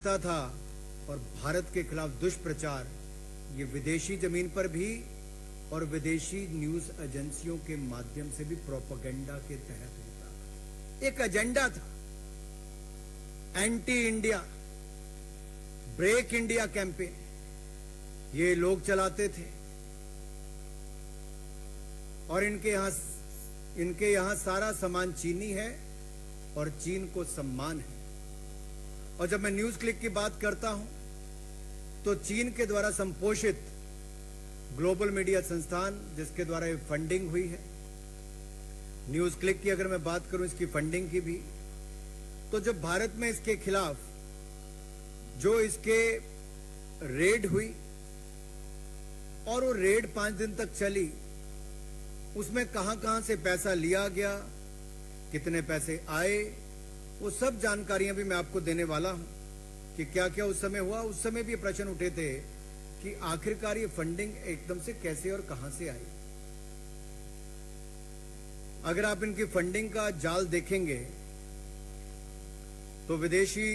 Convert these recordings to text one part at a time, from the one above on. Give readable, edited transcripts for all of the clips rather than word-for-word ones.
था और भारत के खिलाफ दुष्प्रचार ये विदेशी जमीन पर भी और विदेशी न्यूज एजेंसियों के माध्यम से भी प्रोपेगेंडा के तहत होता। एक एजेंडा था, anti India, break India campaign, ये लोग चलाते थे और इनके यहां सारा सामान चीनी है और चीन को सम्मान है। और जब मैं न्यूज क्लिक की बात करता हूं तो चीन के द्वारा संपोषित ग्लोबल मीडिया संस्थान जिसके द्वारा ये फंडिंग हुई है, न्यूज क्लिक की अगर मैं बात करूं इसकी फंडिंग की भी, तो जब भारत में इसके खिलाफ जो इसके रेड हुई और वो रेड 5 दिन तक चली, उसमें कहां से पैसा लिया गया, कितने पैसे आए, वो सब जानकारियां भी मैं आपको देने वाला हूं कि क्या क्या उस समय हुआ। उस समय भी ये प्रश्न उठे थे कि आखिरकार ये फंडिंग एकदम से कैसे और कहां से आई। अगर आप इनकी फंडिंग का जाल देखेंगे तो विदेशी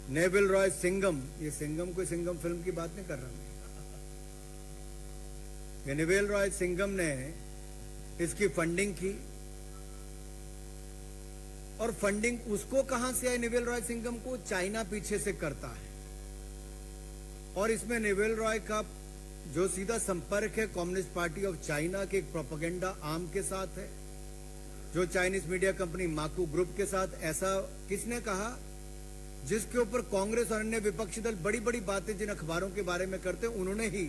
नेविल रॉय सिंघम, ये सिंघम कोई सिंघम फिल्म की बात नहीं कर रहा मैं, ये नेविल रॉय सिंघम ने इसकी फंडिंग की। और फंडिंग उसको कहां से आई? नेविल रॉय सिंघम को चाइना पीछे से करता है और इसमें नेविल रॉय का जो सीधा संपर्क है कम्युनिस्ट पार्टी ऑफ चाइना के एक प्रोपेगेंडा आर्म के साथ है, जो चाइनीज मीडिया कंपनी माकू ग्रुप के साथ। ऐसा किसने कहा? जिसके ऊपर कांग्रेस और अन्य विपक्षी दल बड़ी बड़ी बातें जिन अखबारों के बारे में करते हैं, उन्होंने ही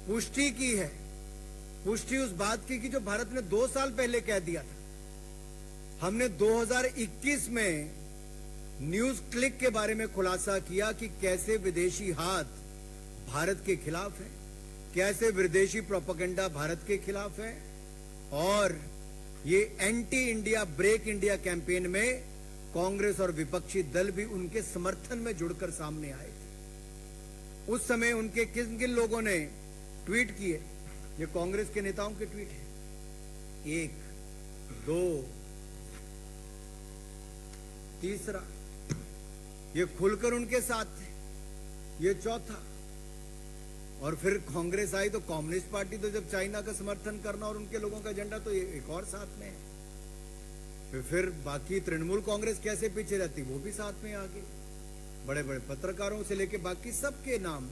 पुष्टि की है। पुष्टि उस बात की कि जो भारत ने 2 साल पहले कह दिया था। हमने 2021 में न्यूज क्लिक के बारे में खुलासा किया कि कैसे विदेशी हाथ भारत के खिलाफ है, कैसे विदेशी प्रोपेगेंडा भारत के खिलाफ है, और ये anti India break India campaign में कांग्रेस और विपक्षी दल भी उनके समर्थन में जुड़कर सामने आए थे। उस समय उनके किन किन लोगों ने ट्वीट किए? ये कांग्रेस के नेताओं के ट्वीट है। 1, 2, तीसरा, ये खुलकर उनके साथ थे, ये चौथा। और फिर कांग्रेस आई तो कम्युनिस्ट पार्टी तो जब चाइना का समर्थन करना और उनके लोगों का एजेंडा, तो ये एक और साथ में है। फिर बाकी तृणमूल कांग्रेस कैसे पीछे रहती, वो भी साथ में आ गई, बड़े बड़े पत्रकारों से लेके बाकी सबके नाम।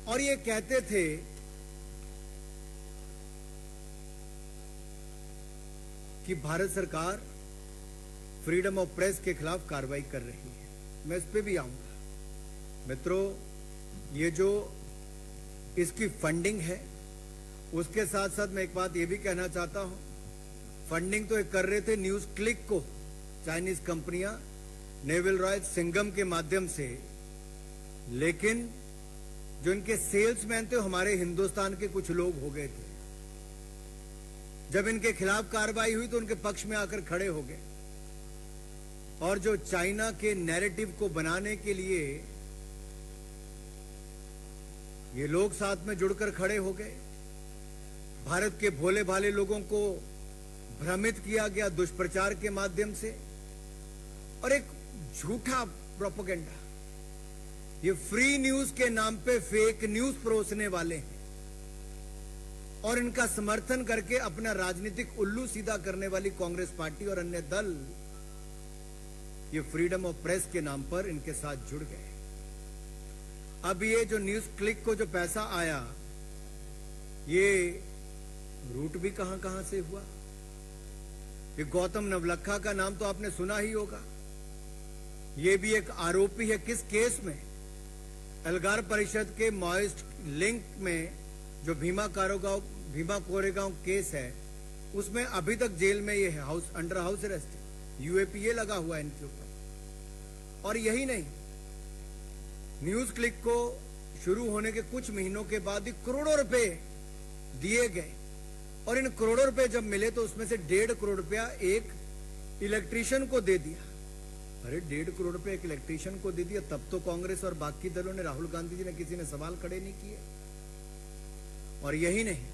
और ये कहते थे कि भारत सरकार फ्रीडम ऑफ प्रेस के खिलाफ कार्रवाई कर रही है। मैं इस पे भी आऊंगा। मित्रों, ये जो इसकी फंडिंग है, उसके साथ साथ मैं एक बात ये भी कहना चाहता हूं, फंडिंग तो ये कर रहे थे न्यूज क्लिक को चाइनीज कंपनियां नेविल रॉय सिंघम के माध्यम से, लेकिन जो इनके सेल्समैन थे हमारे हिंदुस्तान के कुछ लोग हो गए थे। जब इनके खिलाफ कार्रवाई हुई तो उनके पक्ष में आकर खड़े हो गए और जो चाइना के नैरेटिव को बनाने के लिए ये लोग साथ में जुड़कर खड़े हो गए। भारत के भोले भाले लोगों को भ्रमित किया गया दुष्प्रचार के माध्यम से और एक झूठा प्रोपेगेंडा। ये फ्री न्यूज के नाम पे फेक न्यूज परोसने वाले हैं और इनका समर्थन करके अपना राजनीतिक उल्लू सीधा करने वाली कांग्रेस पार्टी और अन्य दल ये फ्रीडम ऑफ प्रेस के नाम पर इनके साथ जुड़ गए। अब ये जो न्यूज क्लिक को जो पैसा आया, ये रूट भी कहां से हुआ। ये गौतम नवलखा का नाम तो आपने सुना ही होगा। ये भी एक आरोपी है। किस केस में? एल्गार परिषद के माओइस्ट लिंक में जो भीमा कोरेगांव केस है, उसमें अभी तक जेल में ये है, अंडर हाउस अरेस्ट, यूएपीए लगा हुआ है इनके ऊपर। और यही नहीं, न्यूज क्लिक को शुरू होने के कुछ महीनों के बाद ही करोड़ों रुपए दिए गए और इन करोड़ों रुपए जब मिले तो उसमें से 1.5 करोड़ रुपया एक इलेक्ट्रीशियन को दे दिया। अरे 1.5 करोड़ रुपए एक इलेक्ट्रीशियन को दे दिया, तब तो कांग्रेस और बाकी दलों ने, राहुल गांधी जी ने, किसी ने सवाल खड़े नहीं किए। और यही नहीं,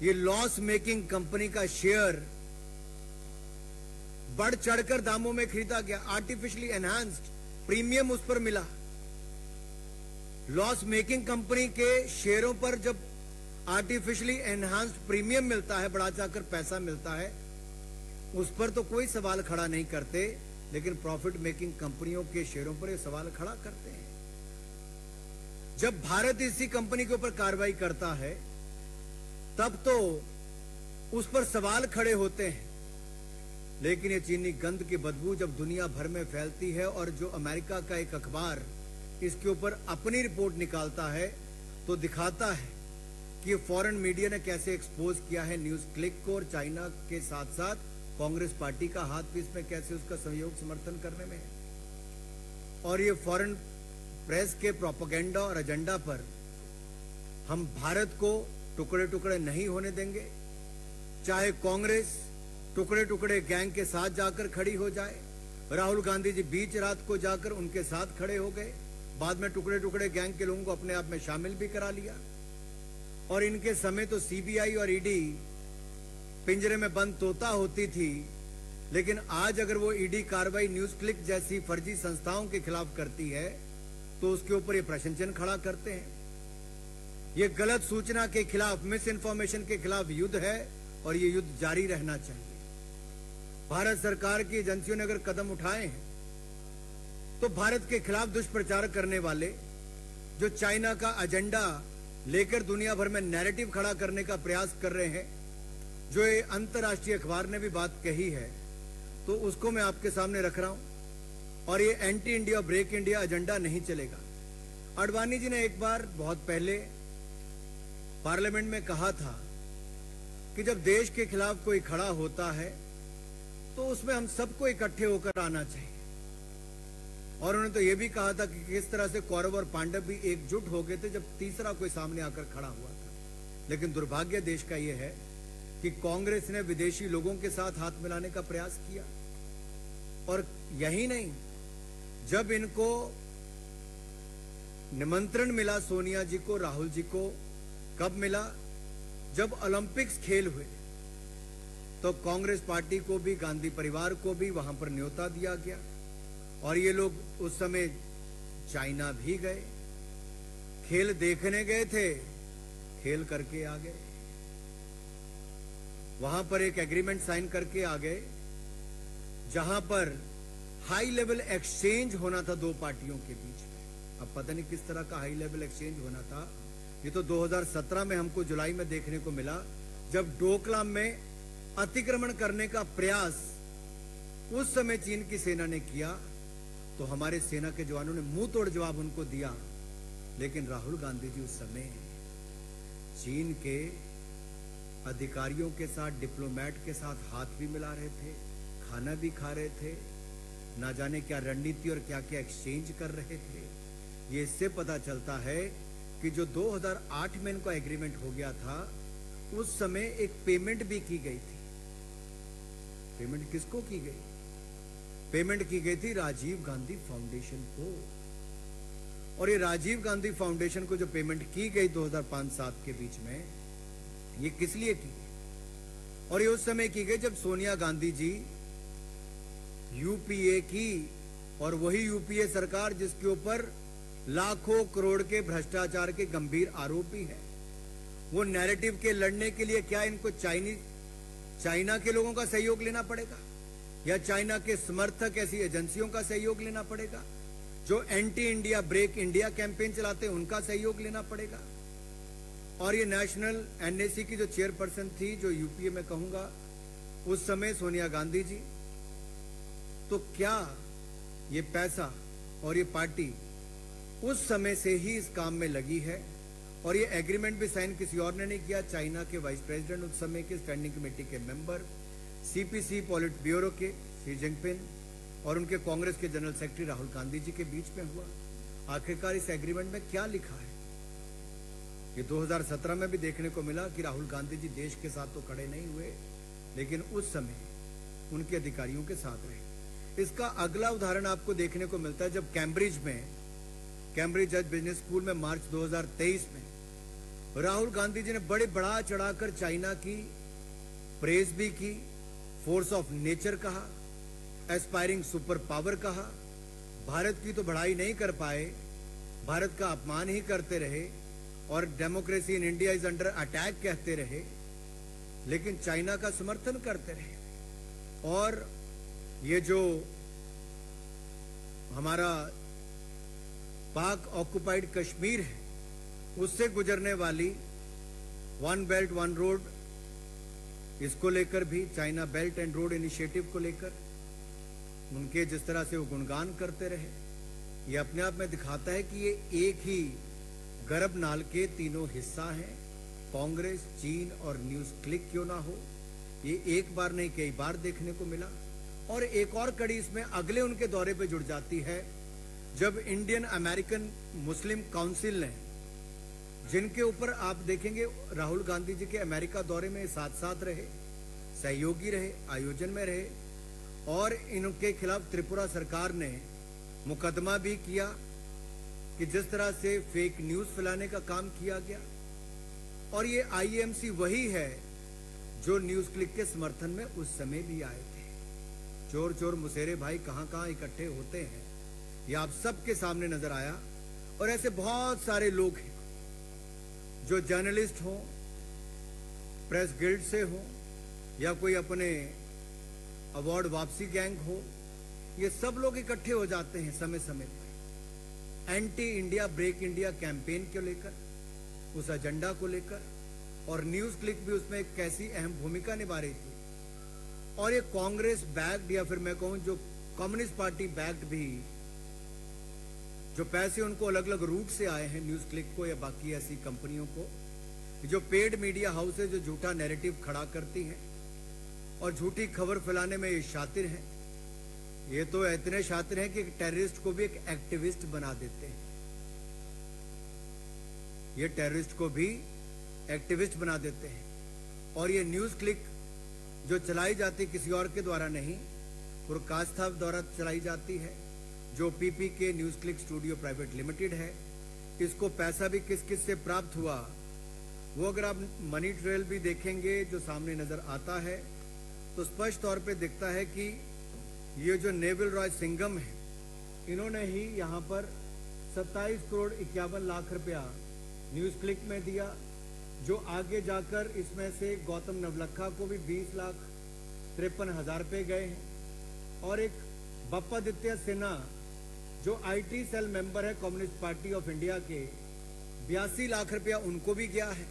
ये लॉस मेकिंग कंपनी का शेयर बढ़ चढ़कर दामों में खरीदा गया, आर्टिफिशियली एनहांस्ड प्रीमियम उस पर मिला। लॉस मेकिंग कंपनी के शेयरों पर जब आर्टिफिशियली एनहांस्ड प्रीमियम मिलता है, बढ़ा चढ़कर पैसा मिलता है, उस पर तो कोई सवाल खड़ा नहीं करते, लेकिन प्रॉफिट मेकिंग कंपनियों के शेयरों पर यह सवाल खड़ा करते हैं। जब भारत इसी कंपनी के ऊपर कार्रवाई करता है तब तो उस पर सवाल खड़े होते हैं, लेकिन ये चीनी गंद की बदबू जब दुनिया भर में फैलती है और जो अमेरिका का एक अखबार इसके ऊपर अपनी रिपोर्ट निकालता है तो दिखाता है कि फॉरेन मीडिया ने कैसे एक्सपोज किया है न्यूज क्लिक को, और चाइना के साथ साथ कांग्रेस पार्टी का हाथ भी इसमें कैसे उसका सहयोग समर्थन करने में है। और ये फॉरेन प्रेस के प्रोपेगेंडा और एजेंडा पर हम भारत को टुकड़े टुकड़े नहीं होने देंगे, चाहे कांग्रेस टुकड़े टुकड़े गैंग के साथ जाकर खड़ी हो जाए। राहुल गांधी जी बीच रात को जाकर उनके साथ खड़े हो गए, बाद में टुकड़े टुकड़े गैंग के लोगों को अपने आप में शामिल भी करा लिया, और इनके समय तो सीबीआई और ईडी पिंजरे में बंद तोता होती थी, लेकिन आज अगर वो ईडी कार्रवाई न्यूज क्लिक जैसी फर्जी संस्थाओं के खिलाफ करती है तो उसके ऊपर ये प्रश्न चिन्ह खड़ा करते हैं। ये गलत सूचना के खिलाफ, मिस इन्फॉर्मेशन के खिलाफ युद्ध है और ये युद्ध जारी रहना चाहिए। भारत सरकार की एजेंसियों ने अगर कदम उठाए हैं तो भारत के खिलाफ दुष्प्रचार करने वाले जो चाइना का एजेंडा लेकर दुनिया भर में नैरेटिव खड़ा करने का प्रयास कर रहे हैं, जो ये अंतर्राष्ट्रीय अखबार ने भी बात कही है, तो उसको मैं आपके सामने रख रहा हूं। और ये anti India break India agenda नहीं चलेगा। आडवाणी जी ने एक बार बहुत पहले पार्लियामेंट में कहा था कि जब देश के खिलाफ कोई खड़ा होता है तो उसमें हम सबको इकट्ठे होकर आना चाहिए। और उन्होंने तो यह भी कहा था कि किस तरह से कौरव और पांडव भी एकजुट हो गए थे जब तीसरा कोई सामने आकर खड़ा हुआ था। लेकिन दुर्भाग्य देश का यह है कि कांग्रेस ने विदेशी लोगों के साथ हाथ मिलाने का प्रयास किया, और यही नहीं, जब इनको निमंत्रण मिला सोनिया जी को, राहुल जी को, कब मिला? जब ओलंपिक्स खेल हुए तो कांग्रेस पार्टी को भी, गांधी परिवार को भी वहां पर न्योता दिया गया, और ये लोग उस समय चाइना भी गए, खेल देखने गए थे, खेल करके आ गए, वहां पर एक एग्रीमेंट साइन करके आ गए जहां पर हाई लेवल एक्सचेंज होना था दो पार्टियों के बीच में। अब पता नहीं किस तरह का हाई लेवल एक्सचेंज होना था, ये तो 2017 में हमको जुलाई में देखने को मिला, जब डोकलाम में अतिक्रमण करने का प्रयास उस समय चीन की सेना ने किया, तो हमारे सेना के जवानों ने मुंह तोड़ जवाब उनको दिया। लेकिन राहुल गांधी जी उस समय चीन के अधिकारियों के साथ, डिप्लोमेट के साथ हाथ भी मिला रहे थे, खाना भी खा रहे थे, ना जाने क्या रणनीति और क्या क्या एक्सचेंज कर रहे थे। ये इससे पता चलता है कि जो 2008 में इनका एग्रीमेंट हो गया था, उस समय एक पेमेंट भी की गई थी। पेमेंट किसको की गई? पेमेंट की गई थी राजीव गांधी फाउंडेशन को। और ये राजीव गांधी फाउंडेशन को जो पेमेंट की गई 2005-7 के बीच में, ये किस लिए की गई? और ये उस समय की गई जब सोनिया गांधी जी यूपीए की, और वही यूपीए सरकार जिसके ऊपर लाखों करोड़ के भ्रष्टाचार के गंभीर आरोप भी है। वो नैरेटिव के लड़ने के लिए क्या इनको चाइना के लोगों का सहयोग लेना पड़ेगा, या चाइना के समर्थक ऐसी एजेंसियों का सहयोग लेना पड़ेगा जो anti India break India campaign चलाते हैं, उनका सहयोग लेना पड़ेगा? और ये नेशनल एनएसी की जो चेयरपर्सन थी, जो यूपीए में कहूंगा उस समय सोनिया गांधी जी, तो क्या ये पैसा और ये पार्टी उस समय से ही इस काम में लगी है? और ये एग्रीमेंट भी साइन किसी और ने नहीं किया, चाइना के वाइस प्रेसिडेंट उस समय के स्टैंडिंग कमेटी के मेंबर, सीपीसी पॉलिट ब्यूरो के शी जिनपिंग और उनके कांग्रेस के जनरल सेक्रेटरी राहुल गांधी जी के बीच में हुआ। आखिरकार इस एग्रीमेंट में क्या लिखा है? ये 2017 में भी देखने को मिला कि राहुल गांधी जी देश के साथ तो खड़े नहीं हुए, लेकिन उस समय उनके अधिकारियों के साथ रहे। इसका अगला उदाहरण आपको देखने को मिलता है जब कैम्ब्रिज जज बिजनेस स्कूल में मार्च 2023 में राहुल गांधी जी ने बड़े बढ़ा चढ़ाकर चाइना की प्रेज भी की, फोर्स ऑफ नेचर कहा, एस्पायरिंग सुपर पावर कहा, भारत की तो बढ़ाई नहीं कर पाए, भारत का अपमान ही करते रहे और democracy in India is under attack कहते रहे, लेकिन चाइना का समर्थन करते रहे। और ये जो हमारा पाक ऑक्युपाइड कश्मीर है, उससे गुजरने वाली वन बेल्ट वन रोड, इसको लेकर भी China belt and road initiative को लेकर उनके जिस तरह से वो गुणगान करते रहे, ये अपने आप में दिखाता है कि ये एक ही गर्भनाल के तीनों हिस्सा हैं। कांग्रेस, चीन और न्यूज क्लिक क्यों ना हो, ये एक बार नहीं कई बार देखने को मिला। और एक और कड़ी इसमें अगले उनके दौरे पे जुड़ जाती है, जब इंडियन अमेरिकन मुस्लिम काउंसिल ने, जिनके ऊपर आप देखेंगे राहुल गांधी जी के अमेरिका दौरे में साथ साथ रहे, सहयोगी रहे, आयोजन में रहे, और इनके खिलाफ त्रिपुरा सरकार ने मुकदमा भी किया कि जिस तरह से फेक न्यूज फैलाने का काम किया गया। और ये आईएमसी वही है जो न्यूज क्लिक के समर्थन में उस समय भी आए थे। चोर चोर मुसेरे भाई कहां कहां इकट्ठे होते हैं, ये आप सबके सामने नजर आया। और ऐसे बहुत सारे लोग हैं जो जर्नलिस्ट हों, प्रेस गिल्ड से हों, या कोई अपने अवार्ड वापसी गैंग हो, ये सब लोग इकट्ठे हो जाते हैं समय समय पर anti India break India campaign को लेकर, उस एजेंडा को लेकर। और न्यूज क्लिक भी उसमें एक कैसी अहम भूमिका निभा रही थी। और ये कांग्रेस बैक्ड, या फिर मैं कहूं जो कम्युनिस्ट पार्टी बैक्ड भी, जो पैसे उनको अलग अलग रूट से आए हैं न्यूज क्लिक को या बाकी ऐसी कंपनियों को, जो पेड मीडिया हाउसेज जो झूठा नैरेटिव खड़ा करती हैं और झूठी खबर फैलाने में ये शातिर हैं। ये तो इतने शातिर हैं कि टेररिस्ट को भी एक एक्टिविस्ट बना देते हैं। ये टेररिस्ट को भी एक्टिविस्ट बना देते हैं। और ये न्यूज क्लिक जो चलाई जाती किसी और के द्वारा नहीं, पुरकास्था द्वारा चलाई जाती है, जो PPK news click studio private limited है। इसको पैसा भी किस किस से प्राप्त हुआ, वो अगर आप मनी ट्रेल भी देखेंगे जो सामने नजर आता है, तो स्पष्ट तौर पे दिखता है कि ये जो नेविल रॉय सिंघम है, इन्होंने ही यहाँ पर 27 करोड़ 51 लाख रुपया न्यूज क्लिक में दिया, जो आगे जाकर इसमें से गौतम नवलखा को भी 20,53,000 रुपए गए हैं। और एक बप्पादित्य सिन्हा जो आईटी सेल मेंबर है कम्युनिस्ट पार्टी ऑफ इंडिया के, 82 लाख रुपया उनको भी गया है।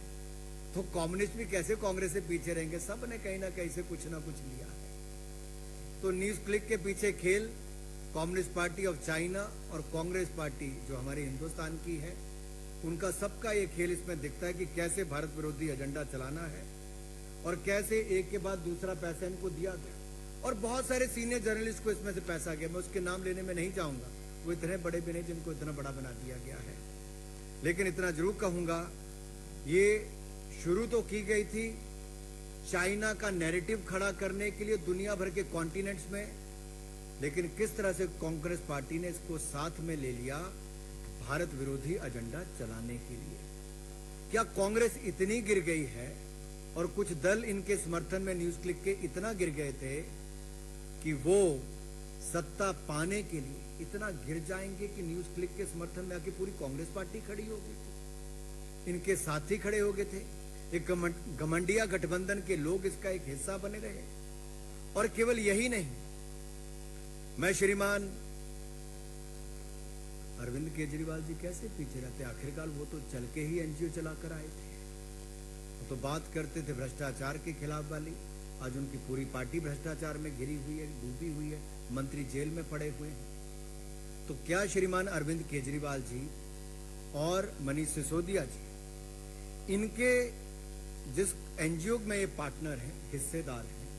तो कम्युनिस्ट भी कैसे कांग्रेस से पीछे रहेंगे, सब ने कहीं ना कहीं से कुछ ना कुछ लिया है। तो न्यूज क्लिक के पीछे खेल कम्युनिस्ट पार्टी ऑफ चाइना और कांग्रेस पार्टी जो हमारे हिंदुस्तान की है, उनका सबका ये खेल इसमें दिखता है कि कैसे भारत विरोधी एजेंडा चलाना है और कैसे एक के बाद दूसरा पैसा इनको दिया गया। और बहुत सारे सीनियर जर्नलिस्ट को इसमें से पैसा गया, मैं उसके नाम लेने में नहीं जाऊंगा, वो इतने बड़े भी नहीं जिनको इतना बड़ा बना दिया गया है। लेकिन इतना जरूर कहूंगा, ये शुरू तो की गई थी चाइना का नैरेटिव खड़ा करने के लिए दुनिया भर के कॉन्टिनेंट्स में, लेकिन किस तरह से कांग्रेस पार्टी ने इसको साथ में ले लिया भारत विरोधी एजेंडा चलाने के लिए। क्या कांग्रेस इतनी गिर गई है और कुछ दल इनके समर्थन में न्यूज क्लिक के इतना गिर गए थे कि वो सत्ता पाने के लिए इतना गिर जाएंगे कि न्यूज क्लिक के समर्थन में आके पूरी कांग्रेस पार्टी खड़ी हो गई थी, इनके साथी खड़े हो गए थे, एक घमंडिया गठबंधन के लोग इसका एक हिस्सा बने रहे। और केवल यही नहीं, मैं श्रीमान अरविंद केजरीवाल जी कैसे पीछे रहते, आखिरकार वो तो चल के ही एनजीओ चलाकर आए थे। वो तो बात करते थे भ्रष्टाचार के खिलाफ वाली, आज उनकी पूरी पार्टी भ्रष्टाचार में घिरी हुई है, डूबी हुई है, मंत्री जेल में पड़े हुए हैं। तो क्या श्रीमान अरविंद केजरीवाल जी और मनीष सिसोदिया जी, इनके जिस एनजीओ में ये पार्टनर हैं, हिस्सेदार हैं,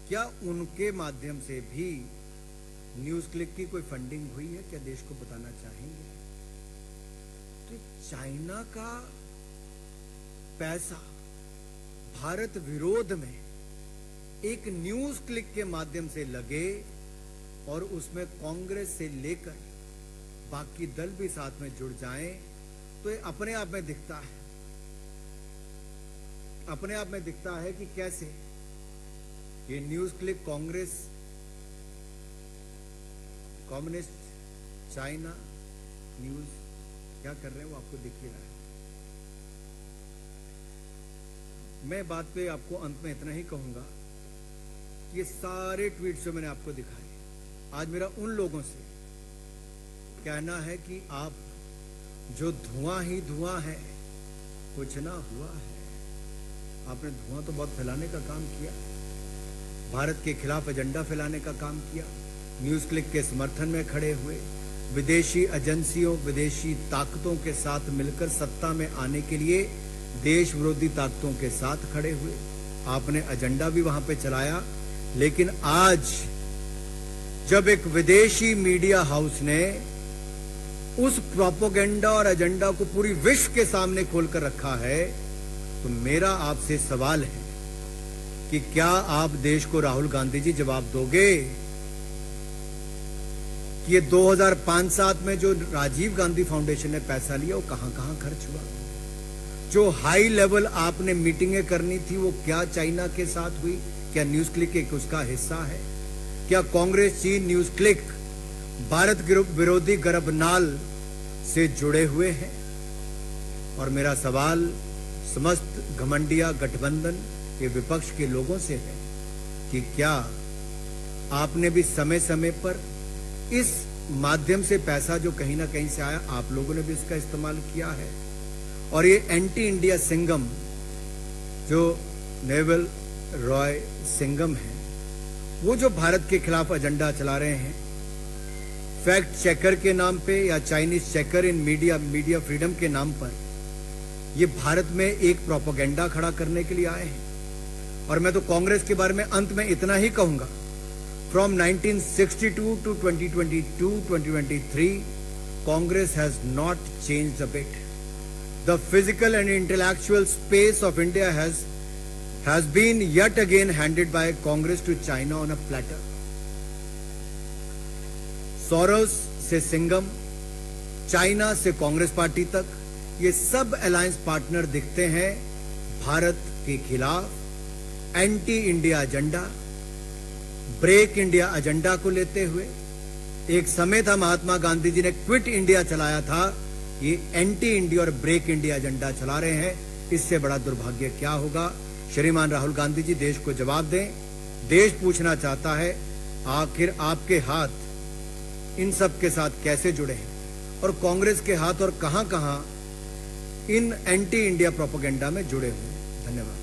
क्या उनके माध्यम से भी न्यूज क्लिक की कोई फंडिंग हुई है? क्या देश को बताना चाहेंगे? तो चाइना का पैसा भारत विरोध में एक न्यूज क्लिक के माध्यम से लगे और उसमें कांग्रेस से लेकर बाकी दल भी साथ में जुड़ जाएं, तो ये अपने आप में दिखता है, अपने आप में दिखता है कि कैसे ये news click Congress communist China news क्या कर रहे हैं वो आपको दिख ही रहा है। मैं बात पे आपको अंत में इतना ही कहूंगा, ये सारे ट्वीट्स जो मैंने आपको दिखाए, आज मेरा उन लोगों से कहना है कि आप जो धुआं ही धुआं है, कुछ ना हुआ है। आपने धुआं तो बहुत फैलाने का काम किया, भारत के खिलाफ एजेंडा फैलाने का काम किया, न्यूज क्लिक के समर्थन में खड़े हुए, विदेशी एजेंसियों, विदेशी ताकतों के साथ मिलकर सत्ता में आने के लिए देश विरोधी ताकतों के साथ खड़े हुए। आपने एजेंडा भी वहां पे चलाया, लेकिन आज जब एक विदेशी मीडिया हाउस ने उस प्रोपेगेंडा और एजेंडा को पूरी विश्व के सामने खोलकर रखा है, तो मेरा आपसे सवाल है कि क्या आप देश को, राहुल गांधी जी, जवाब दोगे कि ये 2005-7 में जो राजीव गांधी फाउंडेशन ने पैसा लिया वो कहां कहां खर्च हुआ? जो हाई लेवल आपने मीटिंगें करनी थी वो क्या चाइना के साथ हुई? क्या न्यूज क्लिक एक उसका हिस्सा है? क्या कांग्रेस चीन न्यूज क्लिक भारत विरोधी गर्भनाल से जुड़े हुए हैं? और मेरा सवाल समस्त घमंडिया गठबंधन के विपक्ष के लोगों से है कि क्या आपने भी समय समय पर इस माध्यम से पैसा जो कहीं ना कहीं से आया, आप लोगों ने भी इसका इस्तेमाल किया है? और ये एंटी इंडिया सिंगम जो नेवल रॉय सिंगम है, वो जो भारत के खिलाफ एजेंडा चला रहे हैं, फैक्ट चेकर के नाम पे या चाइनीज चेकर इन मीडिया फ्रीडम के नाम पर, ये भारत में एक प्रोपेगेंडा खड़ा करने के लिए आए हैं। और मैं तो कांग्रेस के बारे में अंत में इतना ही कहूंगा, from 1962 to 2022-2023, Congress has not changed a bit. The physical and intellectual space of India has been yet again handed by Congress to China on a platter. Soros से सिंगम, चाइना से कांग्रेस पार्टी तक, ये सब अलायंस पार्टनर दिखते हैं भारत के खिलाफ anti India agenda, break India agenda को लेते हुए। एक समय था महात्मा गांधी जी ने क्विट इंडिया चलाया था, ये एंटी इंडिया और ब्रेक इंडिया एजेंडा चला रहे हैं। इससे बड़ा दुर्भाग्य क्या होगा? श्रीमान राहुल गांधी जी, देश को जवाब दें। देश पूछना चाहता है आखिर आपके हाथ इन सब के साथ कैसे जुड़े हैं, और कांग्रेस के हाथ और कहां-कहां इन एंटी इंडिया प्रोपेगेंडा में जुड़े हुए हैं। धन्यवाद।